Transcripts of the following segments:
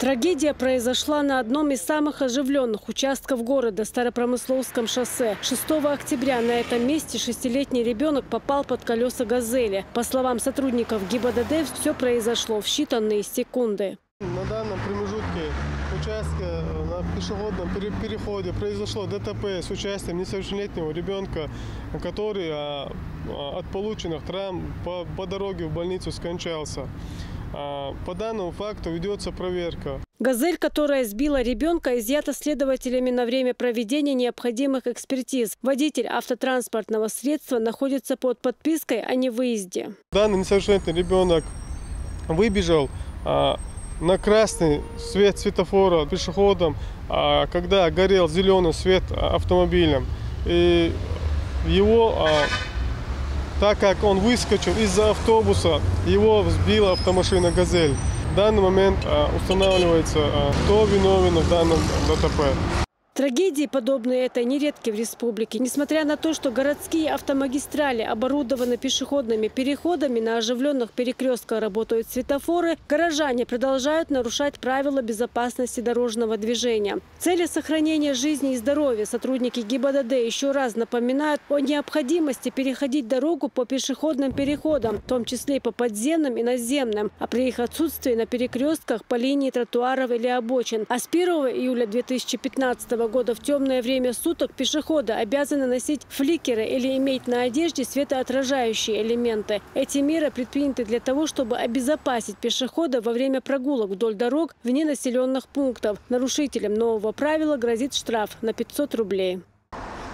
Трагедия произошла на одном из самых оживленных участков города – Старопромысловском шоссе. 6 октября на этом месте 6-летний ребенок попал под колеса «Газели». По словам сотрудников ГИБДД, все произошло в считанные секунды. На данном промежутке участка на пешеходном переходе произошло ДТП с участием несовершеннолетнего ребенка, который от полученных травм по дороге в больницу скончался. По данному факту ведется проверка. «Газель», которая сбила ребенка, изъята следователями на время проведения необходимых экспертиз. Водитель автотранспортного средства находится под подпиской о невыезде. Данный несовершеннолетний ребенок выбежал на красный свет светофора пешеходом, когда горел зеленый свет автомобилем. И его, так как он выскочил из-за автобуса, его сбила автомашина «Газель». В данный момент устанавливается, кто виновен в данном ДТП. Трагедии, подобные этой, нередки в республике. Несмотря на то, что городские автомагистрали оборудованы пешеходными переходами, на оживленных перекрестках работают светофоры, горожане продолжают нарушать правила безопасности дорожного движения. В цели сохранения жизни и здоровья сотрудники ГИБДД еще раз напоминают о необходимости переходить дорогу по пешеходным переходам, в том числе и по подземным и наземным, а при их отсутствии на перекрестках по линии тротуаров или обочин. А с 1 июля 2015 года в темное время суток пешеходы обязаны носить фликеры или иметь на одежде светоотражающие элементы. Эти меры предприняты для того, чтобы обезопасить пешехода во время прогулок вдоль дорог вне населенных пунктов. Нарушителям нового правила грозит штраф на 500 рублей.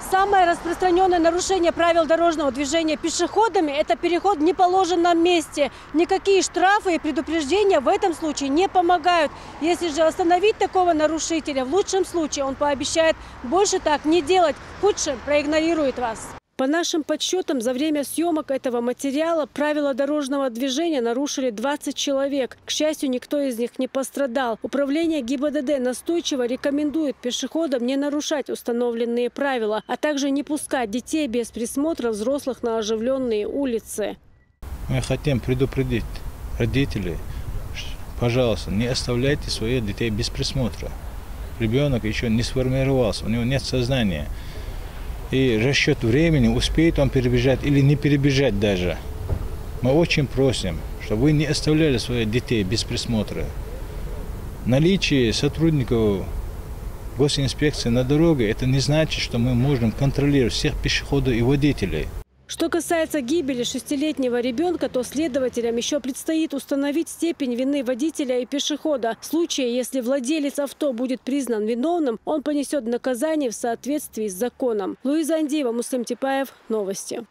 Самое распространенное нарушение правил дорожного движения пешеходами – это переход в неположенном месте. Никакие штрафы и предупреждения в этом случае не помогают. Если же остановить такого нарушителя, в лучшем случае он пообещает больше так не делать, в худшем проигнорирует вас. По нашим подсчетам, за время съемок этого материала правила дорожного движения нарушили 20 человек. К счастью, никто из них не пострадал. Управление ГИБДД настойчиво рекомендует пешеходам не нарушать установленные правила, а также не пускать детей без присмотра взрослых на оживленные улицы. Мы хотим предупредить родителей, пожалуйста, не оставляйте своих детей без присмотра. Ребенок еще не сформировался, у него нет сознания. И расчет времени, успеет он перебежать или не перебежать даже. Мы очень просим, чтобы вы не оставляли своих детей без присмотра. Наличие сотрудников госинспекции на дороге – это не значит, что мы можем контролировать всех пешеходов и водителей. Что касается гибели 6-летнего ребенка, то следователям еще предстоит установить степень вины водителя и пешехода. В случае, если владелец авто будет признан виновным, он понесет наказание в соответствии с законом. Луиза Андиева, Муслим Типаев. Новости.